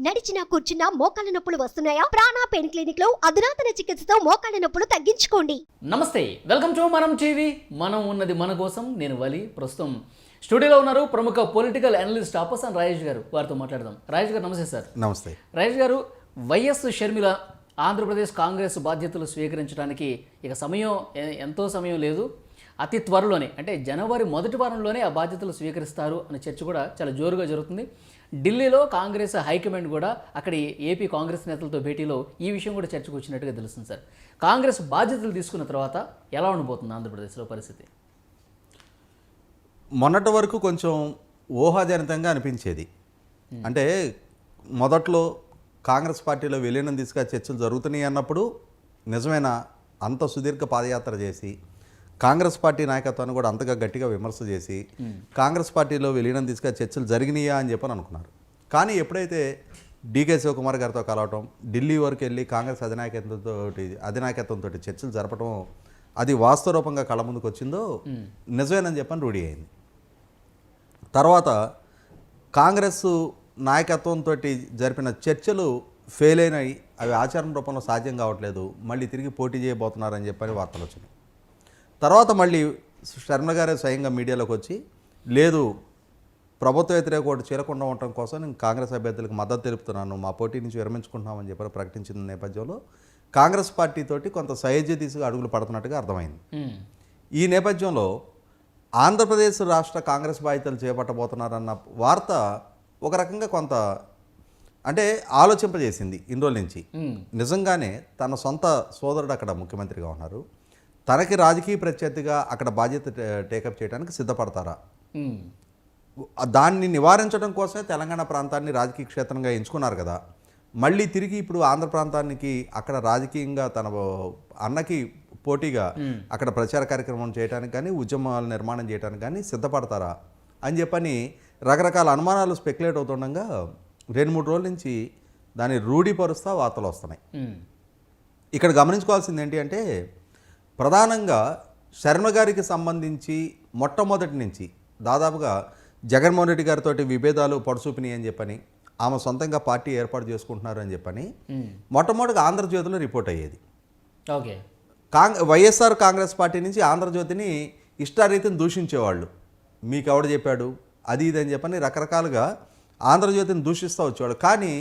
నడిచినా కూర్చున్నా మోకాళ్ళ నొప్పులు వస్తున్నాయా? ప్రాణ పెయిన్ క్లినిక్ లో అధునాతన చికిత్సతో మోకాళ్ళ నొప్పులు తగ్గించుకోండి. నమస్తే, వెల్కమ్ టు మనం టీవీ. మనం ఉన్నది మన కోసం. నేను వలి. ప్రస్తుతం స్టూడియోలో ఉన్నారు ప్రముఖ పొలిటికల్ అనలిస్ట్ అప్పసాని రాజేష్ గారు. వారితో మాట్లాడదాం. రాజేష్ గారు నమస్తే సార్. నమస్తే. రాజేష్ గారు, వైఎస్ షర్మిల ఆంధ్రప్రదేశ్ కాంగ్రెస్ బాధ్యతలు స్వీకరించడానికి ఇక ఎంతో సమయం లేదు. అతి త్వరలోనే, అంటే జనవరి మొదటి వారంలోనే ఆ బాధ్యతలు స్వీకరిస్తారు అనే చర్చ కూడా చాలా జోరుగా జరుగుతుంది. ఢిల్లీలో కాంగ్రెస్ హైకమాండ్ కూడా అక్కడి ఏపీ కాంగ్రెస్ నేతలతో భేటీలో ఈ విషయం కూడా చర్చకు వచ్చినట్టుగా తెలుస్తుంది సార్. కాంగ్రెస్ బాధ్యతలు తీసుకున్న తర్వాత ఎలా ఉండబోతుంది ఆంధ్రప్రదేశ్లో పరిస్థితి? మొన్నటి వరకు కొంచెం ఊహాజనితంగా అనిపించేది. అంటే మొదట్లో కాంగ్రెస్ పార్టీలో విలీనం తీసుకుని చర్చలు జరుగుతున్నాయి అన్నప్పుడు నిజమైన అంత సుదీర్ఘ పాదయాత్ర చేసి కాంగ్రెస్ పార్టీ నాయకత్వాన్ని కూడా అంతగా గట్టిగా విమర్శ చేసి కాంగ్రెస్ పార్టీలో విలీనం తీసుకుని చర్చలు జరిగినాయా అని చెప్పని అనుకున్నారు. కానీ ఎప్పుడైతే డీకే శివకుమార్ గారితో కలవటం, ఢిల్లీ వరకు వెళ్ళి కాంగ్రెస్ అధినాయకత్వంతో చర్చలు జరపడం, అది వాస్తవరూపంగా కళ్ళ ముందుకు వచ్చిందో నిజమేనని చెప్పని రూఢి అయింది. తర్వాత కాంగ్రెస్ నాయకత్వంతో జరిపిన చర్చలు ఫెయిల్ అయినాయి, అవి ఆచరణ రూపంలో సాధ్యం కావట్లేదు, మళ్ళీ తిరిగి పోటీ చేయబోతున్నారని చెప్పని వార్తలు వచ్చినాయి. తర్వాత మళ్ళీ శర్మ గారే స్వయంగా మీడియాలోకి వచ్చి, లేదు ప్రభుత్వ వ్యతిరేక ఓటు చేరకుండా ఉండటం కోసం నేను కాంగ్రెస్ అభ్యర్థులకు మద్దతు తెలుపుతున్నాను, మా పోటీ నుంచి విరమించుకుంటున్నామని చెప్పి ప్రకటించిన నేపథ్యంలో కాంగ్రెస్ పార్టీతోటి కొంత సహజ అడుగులు పడుతున్నట్టుగా అర్థమైంది. ఈ నేపథ్యంలో ఆంధ్రప్రదేశ్ రాష్ట్ర కాంగ్రెస్ బాధ్యతలు చేపట్టబోతున్నారన్న వార్త ఒక రకంగా కొంత అంటే ఆలోచింపజేసింది. ఇన్ని రోజుల నుంచి నిజంగానే తన సొంత సోదరుడు అక్కడ ముఖ్యమంత్రిగా ఉన్నారు, తనకి రాజకీయ ప్రత్యర్థిగా అక్కడ బాధ్యత టేకప్ చేయడానికి సిద్ధపడతారా? దాన్ని నివారించడం కోసమే తెలంగాణ ప్రాంతాన్ని రాజకీయ క్షేత్రంగా ఎంచుకున్నారు కదా. మళ్ళీ తిరిగి ఇప్పుడు ఆంధ్ర ప్రాంతానికి అక్కడ రాజకీయంగా తన అన్నకి పోటీగా అక్కడ ప్రచార కార్యక్రమం చేయడానికి కానీ ఉద్యమాల నిర్మాణం చేయడానికి కానీ సిద్ధపడతారా అని చెప్పని రకరకాల అనుమానాలు స్పెక్యులేట్ అవుతుండగా 2-3 రోజుల నుంచి దాన్ని రూఢీపరుస్తా వార్తలు వస్తున్నాయి. ఇక్కడ గమనించుకోవాల్సింది ఏంటి అంటే, ప్రధానంగా శర్మ గారికి సంబంధించి మొట్టమొదటి నుంచి దాదాపుగా జగన్మోహన్ రెడ్డి గారితో విభేదాలు పడుచూపినాయి అని చెప్పని, ఆమె సొంతంగా పార్టీ ఏర్పాటు చేసుకుంటున్నారు అని చెప్పని మొట్టమొదటిగా ఆంధ్రజ్యోతిలో రిపోర్ట్ అయ్యేది. ఓకే, వైఎస్ఆర్ కాంగ్రెస్ పార్టీ నుంచి ఆంధ్రజ్యోతిని ఇష్టారీతిని దూషించేవాళ్ళు. మీకు ఎవడు చెప్పాడు అది ఇది అని చెప్పని రకరకాలుగా ఆంధ్రజ్యోతిని దూషిస్తూ వచ్చేవాళ్ళు. కానీ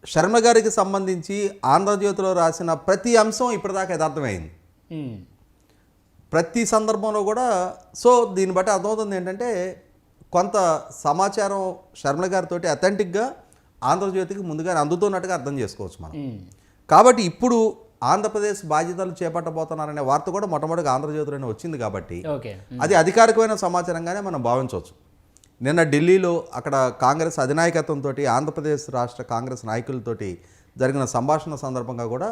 శర్మ గారికి సంబంధించి ఆంధ్రజ్యోతిలో రాసిన ప్రతి అంశం ఇప్పటిదాకా యథార్థమైంది. ప్రతి సందర్భంలో కూడా. సో దీన్ని బట్టి అర్థమవుతుంది ఏంటంటే, కొంత సమాచారం శర్మ గారితో అథెంటిక్గా ఆంధ్రజ్యోతికి ముందుగానే అందుతున్నట్టుగా అర్థం చేసుకోవచ్చు మనం. కాబట్టి ఇప్పుడు ఆంధ్రప్రదేశ్ బాధ్యతలు చేపట్టబోతున్నారనే వార్త కూడా మొట్టమొదటిగా ఆంధ్రజ్యోతిలోనే వచ్చింది కాబట్టి అది అధికారికమైన సమాచారంగానే మనం భావించవచ్చు. నిన్న ఢిల్లీలో అక్కడ కాంగ్రెస్ అధినాయకత్వంతో ఆంధ్రప్రదేశ్ రాష్ట్ర కాంగ్రెస్ నాయకులతోటి జరిగిన సంభాషణ సందర్భంగా కూడా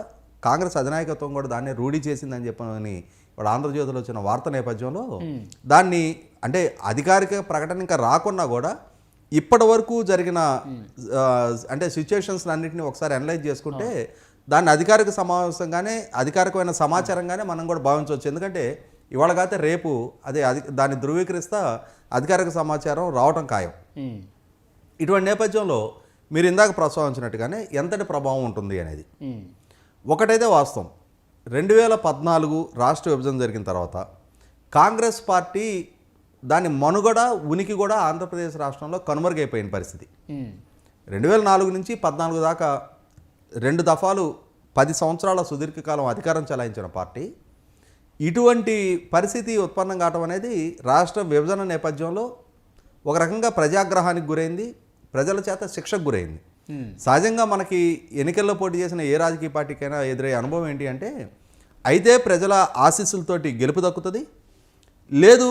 కాంగ్రెస్ అధినాయకత్వం కూడా దాన్ని రూఢీ చేసిందని చెప్పని ఇప్పుడు ఆంధ్రజ్యోతిలో వచ్చిన వార్త నేపథ్యంలో దాన్ని అంటే అధికారిక ప్రకటన ఇంకా రాకున్నా కూడా ఇప్పటి వరకు జరిగిన అంటే సిచ్యుయేషన్స్ అన్నింటినీ ఒకసారి అనలైజ్ చేసుకుంటే దాన్ని అధికారిక సమావేశంగానే అధికారికమైన సమాచారంగానే మనం కూడా భావించవచ్చు. ఎందుకంటే ఇవాళ కాతే రేపు దాన్ని ధృవీకరిస్తా అధికారిక సమాచారం రావటం ఖాయం. ఇటువంటి నేపథ్యంలో మీరు ఇందాక ప్రస్తావించినట్టుగానే ఎంతటి ప్రభావం ఉంటుంది అనేది ఒకటైతే వాస్తవం. 2014 రాష్ట్ర విభజన జరిగిన తర్వాత కాంగ్రెస్ పార్టీ దాని మనుగడ ఉనికి కూడా ఆంధ్రప్రదేశ్ రాష్ట్రంలో కనుమరుగైపోయిన పరిస్థితి. 2004 నుంచి 14 దాకా 2 దఫాలు 10 సంవత్సరాల సుదీర్ఘకాలం అధికారం చెలాయించిన పార్టీ ఇటువంటి పరిస్థితి ఉత్పన్నం కావటం అనేది రాష్ట్ర విభజన నేపథ్యంలో ఒక రకంగా ప్రజాగ్రహానికి గురైంది, ప్రజల చేత శిక్షకు గురైంది. సహజంగా మనకి ఎన్నికల్లో పోటీ చేసిన ఏ రాజకీయ పార్టీకైనా ఎదురయ్యే అనుభవం ఏంటి అంటే, అయితే ప్రజల ఆశీస్సులతోటి గెలుపు దక్కుతుంది, లేదు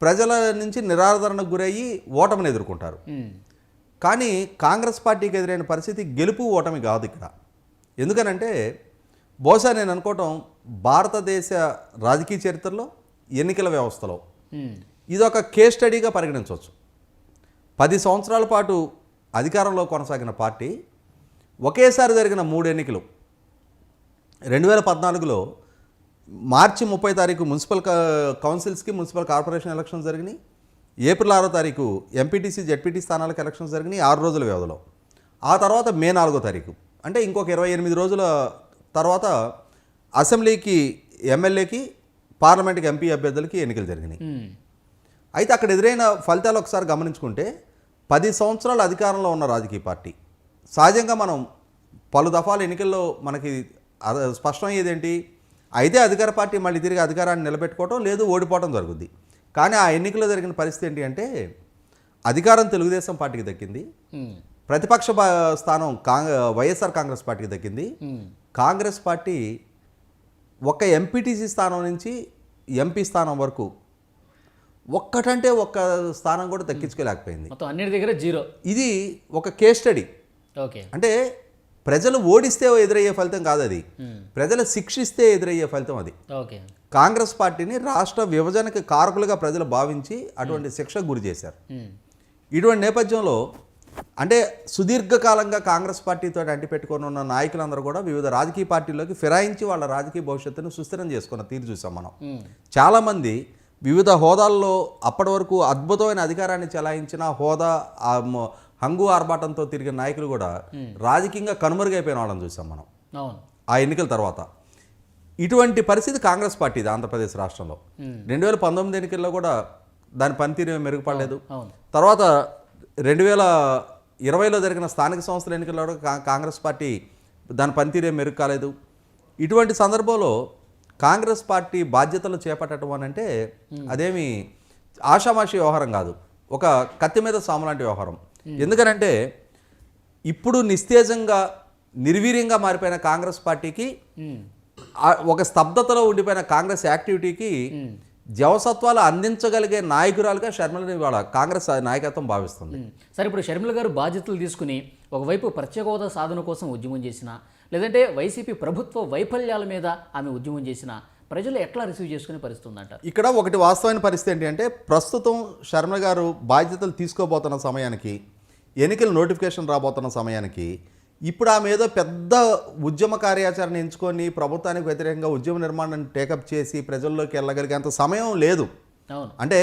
ప్రజల నుంచి నిరాదరణకు గురయ్యి ఓటమిని ఎదుర్కొంటారు. కానీ కాంగ్రెస్ పార్టీకి ఎదురైన పరిస్థితి గెలుపు ఓటమి కాదు ఇక్కడ. ఎందుకనంటే బహుశా నేను అనుకోవటం భారతదేశ రాజకీయ చరిత్రలో ఎన్నికల వ్యవస్థలో ఇదొక కేస్ స్టడీగా పరిగణించవచ్చు. 10 సంవత్సరాల పాటు అధికారంలో కొనసాగిన పార్టీ ఒకేసారి జరిగిన 3 ఎన్నికలు 2014లో మార్చి 30 తారీఖు మున్సిపల్ కౌన్సిల్స్కి మున్సిపల్ కార్పొరేషన్ ఎలక్షన్స్ జరిగినాయి. ఏప్రిల్ 6వ తారీఖు ఎంపీటీసీ జెడ్పీటీ స్థానాలకు ఎలక్షన్స్ జరిగినాయి 6 రోజుల వ్యవధిలో. ఆ తర్వాత మే 4వ తారీఖు అంటే ఇంకొక 28 రోజుల తర్వాత అసెంబ్లీకి ఎమ్మెల్యేకి పార్లమెంట్కి ఎంపీ అభ్యర్థులకి ఎన్నికలు జరిగినాయి. అయితే అక్కడ ఎదురైన ఫలితాలు ఒకసారి గమనించుకుంటే 10 సంవత్సరాలు అధికారంలో ఉన్న రాజకీయ పార్టీ సహజంగా మనం పలు దఫాలు ఎన్నికల్లో మనకి స్పష్టమయ్యేది ఏంటి, అయితే అధికార పార్టీ మళ్ళీ తిరిగి అధికారాన్ని నిలబెట్టుకోవటం లేదు ఓడిపోవడం జరుగుద్ది. కానీ ఆ ఎన్నికల్లో జరిగిన పరిస్థితి ఏంటి అంటే అధికారం తెలుగుదేశం పార్టీకి దక్కింది, ప్రతిపక్ష స్థానం వైఎస్ఆర్ కాంగ్రెస్ పార్టీకి దక్కింది. కాంగ్రెస్ పార్టీ ఒక ఎంపీటీసీ స్థానం నుంచి ఎంపీ స్థానం వరకు ఒక్కటంటే ఒక్క స్థానం కూడా దక్కించుకోలేకపోయింది. మొత్తం అన్నిటి దగ్గర 0. ఇది ఒక కేస్ స్టడీ. ఓకే, అంటే ప్రజలు ఓడిస్తే ఎదురయ్యే ఫలితం కాదు అది, ప్రజలు శిక్షిస్తే ఎదురయ్యే ఫలితం అది. ఓకే, కాంగ్రెస్ పార్టీని రాష్ట్ర విభజనకి కారకులుగా ప్రజలు భావించి అటువంటి శిక్షకు గురి చేశారు. ఇటువంటి నేపథ్యంలో అంటే సుదీర్ఘకాలంగా కాంగ్రెస్ పార్టీతో అంటిపెట్టుకొని ఉన్న నాయకులందరూ కూడా వివిధ రాజకీయ పార్టీల్లోకి ఫిరాయించి వాళ్ళ రాజకీయ భవిష్యత్తును సుస్థిరం చేసుకున్న తీరు చూసాం మనం. చాలామంది వివిధ హోదాల్లో అప్పటి వరకు అద్భుతమైన అధికారాన్ని చెలాయించిన హోదా హంగు ఆర్భాటంతో తిరిగిన నాయకులు కూడా రాజకీయంగా కనుమరుగైపోయిన వాళ్ళని చూసాం మనం ఆ ఎన్నికల తర్వాత. ఇటువంటి పరిస్థితి కాంగ్రెస్ పార్టీది ఆంధ్రప్రదేశ్ రాష్ట్రంలో. 2019 ఎన్నికల్లో కూడా దాని పనితీరు మెరుగుపడలేదు. తర్వాత 2020లో జరిగిన స్థానిక సంస్థల ఎన్నికల్లో కూడా కాంగ్రెస్ పార్టీ దాని పనితీరే మెరుగు కాలేదు. ఇటువంటి సందర్భంలో కాంగ్రెస్ పార్టీ బాధ్యతలు చేపట్టడం అని అంటే అదేమి ఆషామాషి వ్యవహారం కాదు, ఒక కత్తి మీద సాము లాంటి వ్యవహారం. ఎందుకనంటే ఇప్పుడు నిస్తేజంగా నిర్వీర్యంగా మారిపోయిన కాంగ్రెస్ పార్టీకి ఒక స్తబ్దతలో ఉండిపోయిన కాంగ్రెస్ యాక్టివిటీకి జవసత్వాలు అందించగలిగే నాయకురాలుగా షర్మిలని ఇవాళ కాంగ్రెస్ నాయకత్వం భావిస్తుంది. సరే, ఇప్పుడు షర్మిల గారు బాధ్యతలు తీసుకుని ఒకవైపు ప్రత్యేక హోదా సాధన కోసం ఉద్యమం చేసిన, లేదంటే వైసీపీ ప్రభుత్వ వైఫల్యాల మీద ఆమె ఉద్యమం చేసిన ప్రజలు ఎట్లా రిసీవ్ చేసుకునే పరిస్థితి ఉందంటారు? ఇక్కడ ఒకటి వాస్తవమైన పరిస్థితి ఏంటి అంటే ప్రస్తుతం షర్మిల గారు బాధ్యతలు తీసుకోబోతున్న సమయానికి, ఎన్నికల నోటిఫికేషన్ రాబోతున్న సమయానికి ఇప్పుడు ఆమె ఏదో పెద్ద ఉద్యమ కార్యాచరణ ఎంచుకొని ప్రభుత్వానికి వ్యతిరేకంగా ఉద్యమ నిర్మాణాన్ని టేకప్ చేసి ప్రజల్లోకి వెళ్ళగలిగేంత సమయం లేదు. అంటే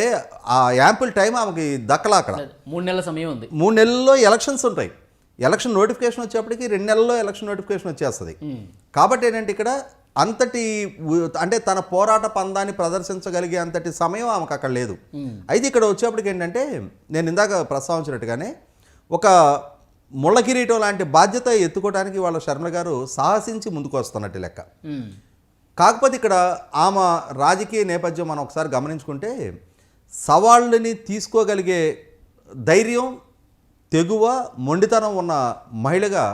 ఆ యాంపుల్ టైం ఆమెకి దక్కలా. అక్కడ 3 నెలల సమయం ఉంది. 3 నెలల్లో ఎలక్షన్స్ ఉంటాయి. ఎలక్షన్ నోటిఫికేషన్ వచ్చేప్పటికి 2 నెలల్లో ఎలక్షన్ నోటిఫికేషన్ వచ్చేస్తుంది. కాబట్టి ఏంటంటే ఇక్కడ అంతటి అంటే తన పోరాట పందాన్ని ప్రదర్శించగలిగే అంతటి సమయం ఆమెకు అక్కడ లేదు. అయితే ఇక్కడ వచ్చేప్పటికి ఏంటంటే నేను ఇందాక ప్రస్తావించినట్టుగానే ఒక ముళ్ళ కిరీటం లాంటి బాధ్యత ఎత్తుకోవడానికి వాళ్ళ షర్మిల గారు సాహసించి ముందుకు వస్తున్నట్టు లెక్క. కాకపోతే ఇక్కడ ఆమె రాజకీయ నేపథ్యం మనం ఒకసారి గమనించుకుంటే సవాళ్ళని తీసుకోగలిగే ధైర్యం, తెగువ, మొండితనం ఉన్న మహిళగా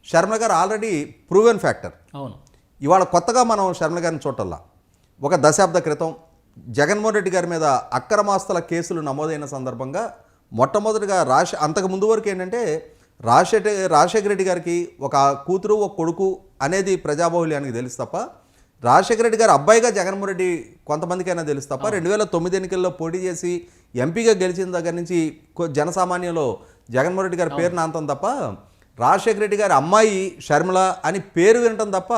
షర్మిల గారు ఆల్రెడీ ప్రూవెన్ ఫ్యాక్టర్. అవును, ఇవాళ కొత్తగా మనం షర్మిల గారిని చూడటల్లా. ఒక దశాబ్ద క్రితం జగన్మోహన్ రెడ్డి గారి మీద అక్రమాస్తుల కేసులు నమోదైన సందర్భంగా మొట్టమొదటిగా అంతకు ముందు వరకు ఏంటంటే రాజశేఖర రెడ్డి గారికి ఒక కూతురు ఒక కొడుకు అనేది ప్రజాబాహుల్యానికి తెలుసు తప్ప, రాజశేఖర రెడ్డి గారు అబ్బాయిగా జగన్మోహన్ రెడ్డి కొంతమందికైనా తెలుసు తప్ప 2009 ఎన్నికల్లో పోటీ చేసి ఎంపీగా గెలిచిన దగ్గర నుంచి జనసామాన్యంలో జగన్మోహన్ రెడ్డి గారి పేరు నాంతం తప్ప రాజశేఖర రెడ్డి గారి అమ్మాయి షర్మిల అని పేరు వినటం తప్ప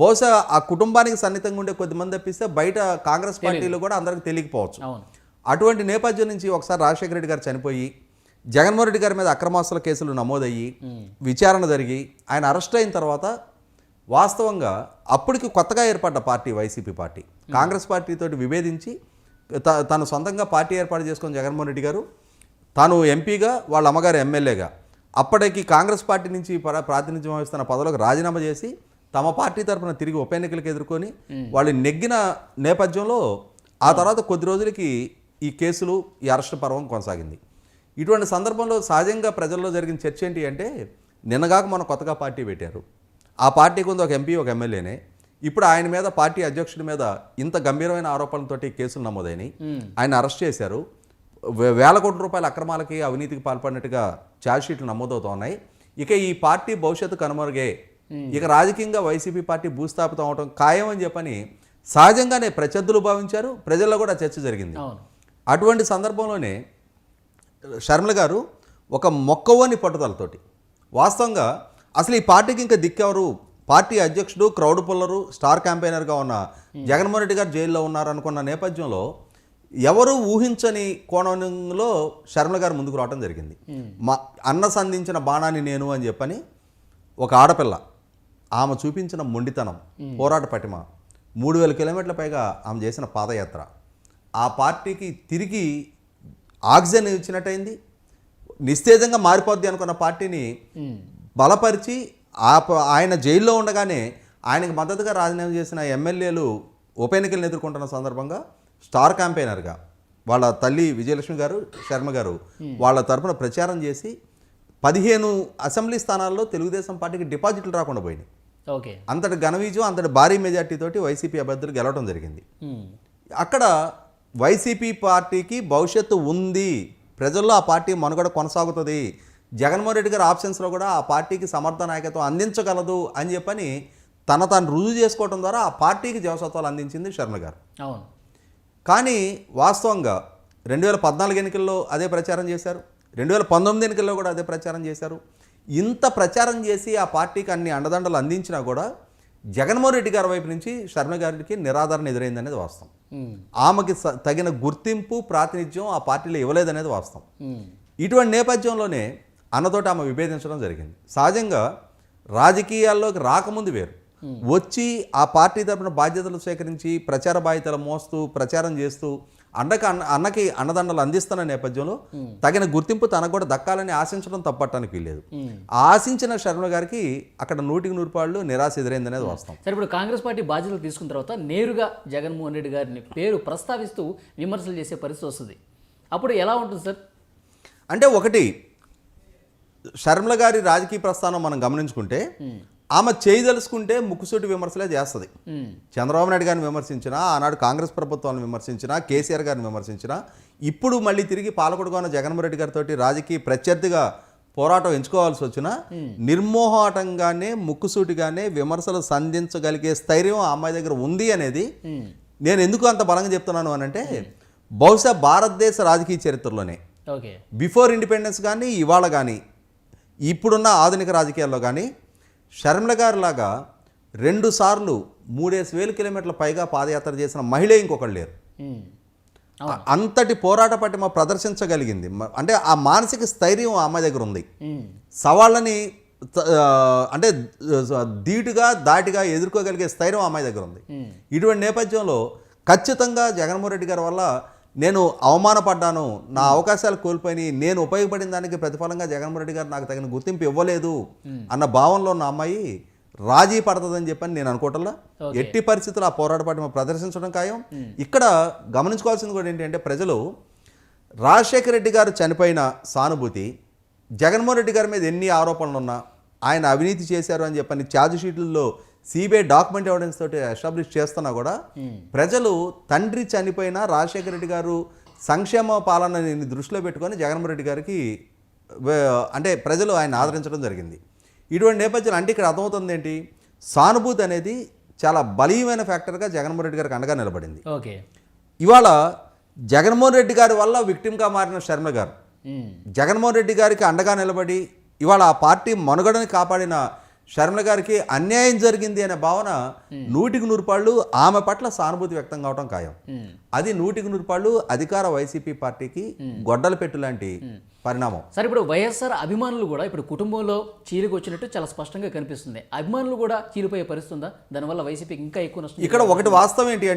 బహుశా ఆ కుటుంబానికి సన్నిహితంగా ఉండే కొద్దిమంది తప్పిస్తే బయట కాంగ్రెస్ పార్టీలో కూడా అందరికి తెలియకపోవచ్చు. అటువంటి నేపథ్యం నుంచి ఒకసారి రాజశేఖర రెడ్డి గారు చనిపోయి జగన్మోహన్ రెడ్డి గారి మీద అక్రమాస్తుల కేసులు నమోదయ్యి విచారణ జరిగి ఆయన అరెస్ట్ అయిన తర్వాత వాస్తవంగా అప్పటికి కొత్తగా ఏర్పడ్డ పార్టీ వైసీపీ పార్టీ కాంగ్రెస్ పార్టీతోటి విభేదించి తను సొంతంగా పార్టీ ఏర్పాటు చేసుకున్న జగన్మోహన్ రెడ్డి గారు తాను ఎంపీగా వాళ్ళ అమ్మగారు ఎమ్మెల్యేగా అప్పటికి కాంగ్రెస్ పార్టీ నుంచి ప్రాతినిధ్యం వహిస్తున్న పదవులకు రాజీనామా చేసి తమ పార్టీ తరఫున తిరిగి ఉప ఎన్నికలకు ఎదుర్కొని వాళ్ళు నెగ్గిన నేపథ్యంలో ఆ తర్వాత కొద్ది రోజులకి ఈ కేసులు, ఈ అరెస్టు పర్వం కొనసాగింది. ఇటువంటి సందర్భంలో సహజంగా ప్రజల్లో జరిగిన చర్చ ఏంటి అంటే నిన్నగాక మన కొత్తగా పార్టీ పెట్టారు, ఆ పార్టీకి ఉంది ఒక ఎంపీ ఒక ఎమ్మెల్యేనే, ఇప్పుడు ఆయన మీద పార్టీ అధ్యక్షుడి మీద ఇంత గంభీరమైన ఆరోపణలతోటి కేసులు నమోదైనవి, ఆయన అరెస్ట్ చేశారు, వేల కోట్ల రూపాయల అక్రమాలకి అవినీతికి పాల్పడినట్టుగా ఛార్జ్షీట్లు నమోదవుతూ ఉన్నాయి. ఇక ఈ పార్టీ భవిష్యత్తు కనుమరుగే, ఇక రాజకీయంగా వైసీపీ పార్టీ భూస్థాపితం అవడం ఖాయం అని చెప్పని సహజంగానే ప్రత్యర్థులు భావించారు, ప్రజల్లో కూడా చర్చ జరిగింది. అటువంటి సందర్భంలోనే షర్మిల గారు ఒక మొక్కవోని పట్టుదలతోటి వాస్తవంగా అసలు ఈ పార్టీకి ఇంకా దిక్కెవరు, పార్టీ అధ్యక్షుడు, క్రౌడ్ పుల్లరు, స్టార్ క్యాంపెయినర్గా ఉన్న జగన్మోహన్ రెడ్డి గారు జైల్లో ఉన్నారనుకున్న నేపథ్యంలో ఎవరు ఊహించని కోణంలో షర్మిల గారు ముందుకు రావడం జరిగింది. మా అన్న సంధించిన బాణాన్ని నేను అని చెప్పని ఒక ఆడపిల్ల ఆమె చూపించిన మొండితనం, పోరాట పటిమ, 3000 కిలోమీటర్ల పైగా ఆమె చేసిన పాదయాత్ర ఆ పార్టీకి తిరిగి ఆక్సిజన్ ఇచ్చినట్టయింది. నిస్తేజంగా మారిపోద్ది అనుకున్న పార్టీని బలపరిచి ఆయన జైల్లో ఉండగానే ఆయనకు మద్దతుగా రాజీనామా చేసిన ఎమ్మెల్యేలు ఉప ఎన్నికలను ఎదుర్కొంటున్న సందర్భంగా స్టార్ క్యాంపెయినర్గా వాళ్ళ తల్లి విజయలక్ష్మి గారు, శర్మ గారు వాళ్ళ తరపున ప్రచారం చేసి 15 అసెంబ్లీ స్థానాల్లో తెలుగుదేశం పార్టీకి డిపాజిట్లు రాకుండా పోయినాయి. ఓకే, అంతటి ఘన విజయం, అంతటి భారీ మెజార్టీతోటి వైసీపీ అభ్యర్థులు గెలవడం జరిగింది. అక్కడ వైసీపీ పార్టీకి భవిష్యత్తు ఉంది, ప్రజల్లో ఆ పార్టీ మనుగడ కొనసాగుతుంది, జగన్మోహన్ రెడ్డి గారి ఆప్షన్స్లో కూడా ఆ పార్టీకి సమర్థ నాయకత్వం అందించగలదు అని చెప్పని తాను రుజువు చేసుకోవడం ద్వారా ఆ పార్టీకి జవసత్వాలు అందించింది శర్మ గారు. అవును. కానీ వాస్తవంగా 2014 ఎన్నికల్లో అదే ప్రచారం చేశారు, 2019 ఎన్నికల్లో కూడా అదే ప్రచారం చేశారు. ఇంత ప్రచారం చేసి ఆ పార్టీకి అన్ని అండదండలు అందించినా కూడా జగన్మోహన్ రెడ్డి గారి వైపు నుంచి శర్మ గారికి నిరాదరణ ఎదురైందనేది వాస్తవం. ఆమెకి తగిన గుర్తింపు, ప్రాతినిధ్యం ఆ పార్టీలో ఇవ్వలేదనేది వాస్తవం. ఇటువంటి నేపథ్యంలోనే అన్నతోటి ఆమె విభేదించడం జరిగింది. సహజంగా రాజకీయాల్లోకి రాకముందు వేరు, వచ్చి ఆ పార్టీ తరపున బాధ్యతలు స్వీకరించి ప్రచార బాధ్యతలు మోస్తూ ప్రచారం చేస్తూ అన్నకి అండదండలు అందిస్తున్న నేపథ్యంలో తగిన గుర్తింపు తనకు కూడా దక్కాలని ఆశించడం తప్పట్టడానికి వీల్లేదు. ఆశించిన శర్మ గారికి అక్కడ 100% నిరాశ ఎదురైందనేది వాస్తవం. సరే, ఇప్పుడు కాంగ్రెస్ పార్టీ బాధ్యతలు తీసుకున్న తర్వాత నేరుగా జగన్మోహన్ రెడ్డి గారిని పేరు ప్రస్తావిస్తూ విమర్శలు చేసే పరిస్థితి వస్తుంది. అప్పుడు ఎలా ఉంటుంది సార్? అంటే ఒకటి, శర్మిల గారి రాజకీయ ప్రస్థానం మనం గమనించుకుంటే ఆమె చేయదలుచుకుంటే ముక్కుసూటి విమర్శలే చేస్తుంది. చంద్రబాబు నాయుడు గారిని విమర్శించినా, ఆనాడు కాంగ్రెస్ ప్రభుత్వాన్ని విమర్శించినా, కేసీఆర్ గారిని విమర్శించినా, ఇప్పుడు మళ్ళీ తిరిగి పాలకొడుగా ఉన్న జగన్మోహన్ రెడ్డి గారితో రాజకీయ ప్రత్యర్థిగా పోరాటం ఎంచుకోవాల్సి వచ్చినా నిర్మోహాటంగానే ముక్కుసూటిగానే విమర్శలు సంధించగలిగే స్థైర్యం ఆ అమ్మాయి దగ్గర ఉంది అనేది నేను ఎందుకు అంత బలంగా చెప్తున్నాను అని అంటే, బహుశా భారతదేశ రాజకీయ చరిత్రలోనే బిఫోర్ ఇండిపెండెన్స్ కానీ ఇవాళ కానీ ఇప్పుడున్న ఆధునిక రాజకీయాల్లో కానీ శర్మిల గారి లాగా 2 సార్లు 3,000 కిలోమీటర్ల పైగా పాదయాత్ర చేసిన మహిళ ఇంకొకళ్ళు లేరు. అంతటి పోరాట పటిమ ప్రదర్శించగలిగింది. అంటే ఆ మానసిక స్థైర్యం ఆ అమ్మాయి దగ్గర ఉంది. సవాళ్ళని అంటే ధీటుగా దాటిగా ఎదుర్కోగలిగే స్థైర్యం ఆ అమ్మాయి దగ్గర ఉంది. ఇటువంటి నేపథ్యంలో ఖచ్చితంగా జగన్మోహన్ రెడ్డి గారి వల్ల నేను అవమానపడ్డాను, నా అవకాశాలు కోల్పోయి, నేను ఉపయోగపడిన దానికి ప్రతిఫలంగా జగన్మోహన్ రెడ్డి గారు నాకు తగిన గుర్తింపు ఇవ్వలేదు అన్న భావంలో ఉన్న అమ్మాయి రాజీ పడుతుందని చెప్పని నేను అనుకోవటంలా. ఎట్టి పరిస్థితులు ఆ పోరాట పటిమ ప్రదర్శించడం ఖాయం. ఇక్కడ గమనించుకోవాల్సింది కూడా ఏంటంటే, ప్రజలు రాజశేఖర రెడ్డి గారు చనిపోయిన సానుభూతి, జగన్మోహన్ రెడ్డి గారి మీద ఎన్ని ఆరోపణలు ఉన్నా, ఆయన అవినీతి చేశారు అని చెప్పని ఛార్జ్ షీట్లలో సిబిఐ డాక్యుమెంట్ ఎవిడెన్స్ తోటి ఎస్టాబ్లిష్ చేస్తున్నా కూడా ప్రజలు తండ్రి చనిపోయినా రాజశేఖర రెడ్డి గారు సంక్షేమ పాలనని దృష్టిలో పెట్టుకొని జగన్మోహన్ రెడ్డి గారికి అంటే ప్రజలు ఆయన ఆదరించడం జరిగింది. ఇటువంటి నేపథ్యంలో అంటే ఇక్కడ అర్థమవుతుంది ఏంటి, సానుభూతి అనేది చాలా బలీయమైన ఫ్యాక్టర్గా జగన్మోహన్ రెడ్డి గారికి అండగా నిలబడింది. ఇవాళ జగన్మోహన్ రెడ్డి గారి వల్ల విక్టిమ్గా మారిన శర్మ గారు జగన్మోహన్ రెడ్డి గారికి అండగా నిలబడి ఇవాళ ఆ పార్టీ మనుగడని కాపాడిన శర్మిల గారికి అన్యాయం జరిగింది అనే భావన 100% ఆమె పట్ల సానుభూతి వ్యక్తం కావడం ఖాయం. అది 100% అధికార వైసీపీ పార్టీకి గొడ్డల పెట్టు లాంటి పరిణామం. సరే, ఇప్పుడు వైఎస్ఆర్ అభిమానులు కూడా ఇప్పుడు కుటుంబంలో చీలికి వచ్చినట్టు చాలా స్పష్టంగా కనిపిస్తుంది. అభిమానులు కూడా చీలిపోయే పరిస్థితి ఉందా? దానివల్ల వైసీపీకి ఇంకా ఎక్కువ నష్టం. ఇక్కడ ఒకటి వాస్తవం ఏంటి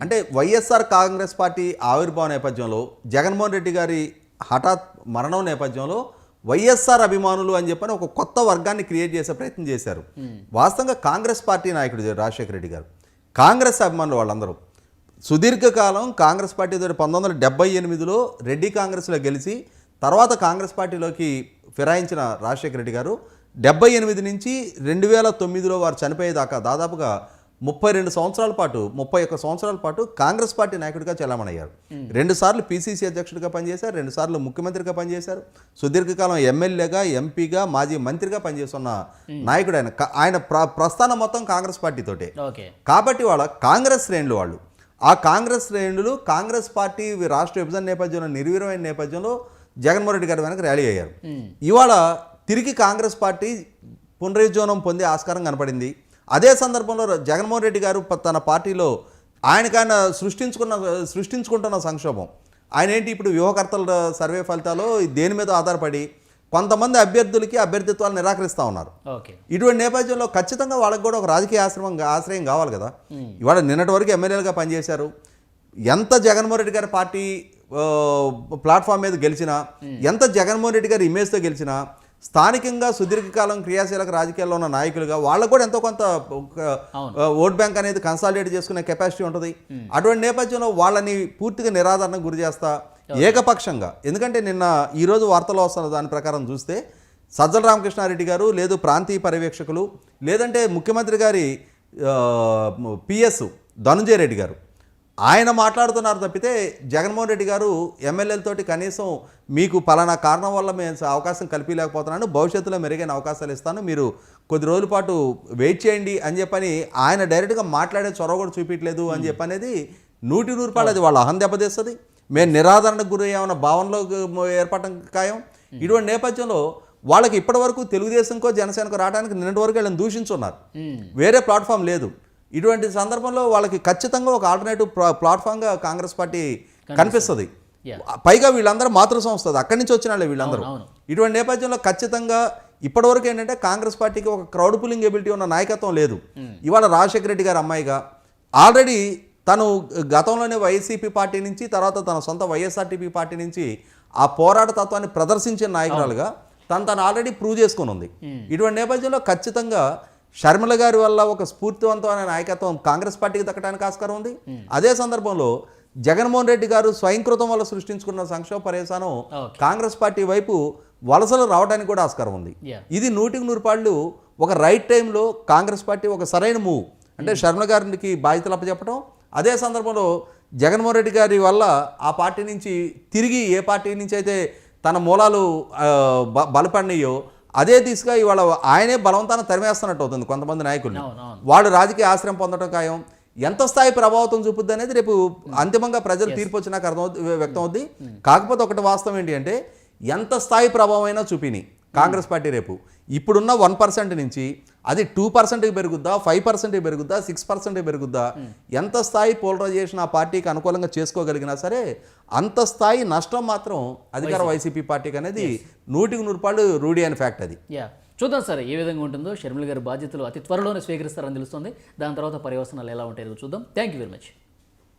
అంటే వైఎస్ఆర్ కాంగ్రెస్ పార్టీ ఆవిర్భావ నేపథ్యంలో, జగన్మోహన్ రెడ్డి గారి హఠాత్ మరణం నేపథ్యంలో వైఎస్ఆర్ అభిమానులు అని చెప్పని ఒక కొత్త వర్గాన్ని క్రియేట్ చేసే ప్రయత్నం చేశారు. వాస్తవంగా కాంగ్రెస్ పార్టీ నాయకుడు రాజశేఖర రెడ్డి గారు, కాంగ్రెస్ అభిమానులు వాళ్ళందరూ సుదీర్ఘకాలం కాంగ్రెస్ పార్టీతో 1978లో రెడ్డి కాంగ్రెస్లో గెలిచి తర్వాత కాంగ్రెస్ పార్టీలోకి ఫిరాయించిన రాజశేఖర రెడ్డి గారు 78 నుంచి 2009లో వారు చనిపోయేదాకా దాదాపుగా 31 సంవత్సరాల పాటు కాంగ్రెస్ పార్టీ నాయకుడిగా చెలామణయ్యారు. 2 సార్లు పిసిసి అధ్యక్షుడిగా పనిచేశారు, 2 సార్లు ముఖ్యమంత్రిగా పనిచేశారు, సుదీర్ఘకాలం ఎమ్మెల్యేగా, ఎంపీగా, మాజీ మంత్రిగా పనిచేస్తున్న నాయకుడు ఆయన ప్రస్థానం మొత్తం కాంగ్రెస్ పార్టీతోటే. కాబట్టి వాళ్ళ కాంగ్రెస్ శ్రేణులు వాళ్ళు ఆ కాంగ్రెస్ శ్రేణులు కాంగ్రెస్ పార్టీ రాష్ట్ర విభజన నేపథ్యంలో నిర్వీర్యమైన నేపథ్యంలో జగన్మోహన్ రెడ్డి గారి వెనక ర్యాలీ అయ్యారు. ఇవాళ తిరిగి కాంగ్రెస్ పార్టీ పునరుజ్జీవనం పొందే ఆస్కారం కనపడింది. అదే సందర్భంలో జగన్మోహన్ రెడ్డి గారు తన పార్టీలో ఆయనకైనా సృష్టించుకుంటున్న సంక్షోభం. ఆయన ఏంటి ఇప్పుడు వ్యూహకర్తల సర్వే ఫలితాలు దేని మీద ఆధారపడి కొంతమంది అభ్యర్థులకి అభ్యర్థిత్వాలు నిరాకరిస్తూ ఉన్నారు. ఓకే. ఇటువంటి నేపథ్యంలో ఖచ్చితంగా వాళ్ళకి కూడా ఒక రాజకీయ ఆశ్రయం కావాలి కదా. ఇవాళ నిన్నటి వరకు ఎమ్మెల్యేలుగా పనిచేశారు. ఎంత జగన్మోహన్ రెడ్డి గారి పార్టీ ప్లాట్ఫామ్ మీద గెలిచినా, ఎంత జగన్మోహన్ రెడ్డి గారి ఇమేజ్తో గెలిచినా, స్థానికంగా సుదీర్ఘకాలం క్రియాశీలక రాజకీయాల్లో ఉన్న నాయకులుగా వాళ్ళకు కూడా ఎంతో కొంత ఓట్ బ్యాంక్ అనేది కన్సాలిడేట్ చేసుకునే కెపాసిటీ ఉంటుంది. అటువంటి నేపథ్యంలో వాళ్ళని పూర్తిగా నిరాదరణకు గురి చేస్తా ఏకపక్షంగా, ఎందుకంటే నిన్న ఈరోజు వార్తలో వస్తున్న దాని ప్రకారం చూస్తే సజ్జల రామకృష్ణారెడ్డి గారు, లేదు ప్రాంతీయ పర్యవేక్షకులు, లేదంటే ముఖ్యమంత్రి గారి పిఎస్ ధనుంజయ రెడ్డి గారు ఆయన మాట్లాడుతున్నారు తప్పితే జగన్మోహన్ రెడ్డి గారు ఎమ్మెల్యేలతోటి కనీసం మీకు పలానా కారణం వల్ల మేము అవకాశం కల్పించలేకపోతున్నాను, భవిష్యత్తులో మెరుగైన అవకాశాలు ఇస్తాను, మీరు కొద్ది రోజుల పాటు వెయిట్ చేయండి అని చెప్పని ఆయన డైరెక్ట్గా మాట్లాడే చొరవ కూడా చూపించలేదు అని చెప్పనేది 100% అది వాళ్ళ అహం దెబ్బతీస్తుంది. మేము నిరాదరణకు గురి అయ్యామన్న భావనలో ఏర్పడటం ఖాయం. ఇటువంటి నేపథ్యంలో వాళ్ళకి ఇప్పటివరకు తెలుగుదేశంకో జనసేనకో రావడానికి నిన్నటి వరకు వీళ్ళని దూషించున్నారు, వేరే ప్లాట్ఫామ్ లేదు. ఇటువంటి సందర్భంలో వాళ్ళకి ఖచ్చితంగా ఒక ఆల్టర్నేటివ్ ప్లాట్ఫామ్గా కాంగ్రెస్ పార్టీ కనిపిస్తుంది. పైగా వీళ్ళందరూ మాతృ సంస్థ, అక్కడి నుంచి వచ్చిన వాళ్ళే వీళ్ళందరూ. ఇటువంటి నేపథ్యంలో ఖచ్చితంగా ఇప్పటివరకు ఏంటంటే కాంగ్రెస్ పార్టీకి ఒక క్రౌడ్ పుల్లింగ్ ఎబిలిటీ ఉన్న నాయకత్వం లేదు. ఇవాళ రాజశేఖర రెడ్డి గారు అమ్మాయిగా ఆల్రెడీ తను గతంలోనే వైసీపీ పార్టీ నుంచి, తర్వాత తన సొంత వైఎస్ఆర్టీపీ పార్టీ నుంచి ఆ పోరాట తత్వాన్ని ప్రదర్శించిన నాయకురాలుగా తను ఆల్రెడీ ప్రూవ్ చేసుకుని ఉంది. ఇటువంటి నేపథ్యంలో ఖచ్చితంగా షర్మిల గారి వల్ల ఒక స్ఫూర్తివంతమైన నాయకత్వం కాంగ్రెస్ పార్టీకి దక్కడానికి ఆస్కారం ఉంది. అదే సందర్భంలో జగన్మోహన్ రెడ్డి గారు స్వయంకృతం వల్ల సృష్టించుకున్న సంక్షోభ పర్యవసానం కాంగ్రెస్ పార్టీ వైపు వలసలు రావడానికి కూడా ఆస్కారం ఉంది. ఇది 100% ఒక రైట్ టైంలో కాంగ్రెస్ పార్టీ ఒక సరైన మూవ్. అంటే షర్మిల గారికి బాధ్యతలు అప్పచెప్పడం, అదే సందర్భంలో జగన్మోహన్ రెడ్డి గారి వల్ల ఆ పార్టీ నుంచి తిరిగి ఏ పార్టీ నుంచి అయితే తన మూలాలు బలపడినాయో అదే దిశగా ఇవాళ ఆయనే బలవంతాన్ని తరిమేస్తున్నట్టు అవుతుంది కొంతమంది నాయకులు. వాళ్ళు రాజకీయ ఆశ్రయం పొందడం ఖాయం. ఎంత స్థాయి ప్రభావితం చూపుద్ది అనేది రేపు అంతిమంగా ప్రజలు తీర్పు వచ్చినాక వ్యక్తం అవుద్ది. కాకపోతే ఒకటి వాస్తవం ఏంటి అంటే ఎంత స్థాయి ప్రభావం అయినా చూపిని కాంగ్రెస్ పార్టీ రేపు ఇప్పుడున్న 1% నుంచి అది 2% పెరుగుద్దా, 5% పెరుగుద్దా, 6% పెరుగుద్దా, ఎంత స్థాయి పోలరైజేషన్ ఆ పార్టీకి అనుకూలంగా చేసుకోగలిగినా సరే అంత స్థాయి నష్టం మాత్రం అధికార వైసీపీ పార్టీకి అనేది 100% రూఢి అయిన ఫ్యాక్ట్ అది. చూద్దాం సార్ ఏ విధంగా ఉంటుందో. షర్మిల గారి బాధ్యతలు అతి త్వరలోనే స్వీకరిస్తారని తెలుస్తుంది. దాని తర్వాత పర్యవసనాలు ఎలా ఉంటాయో చూద్దాం. Thank you very much.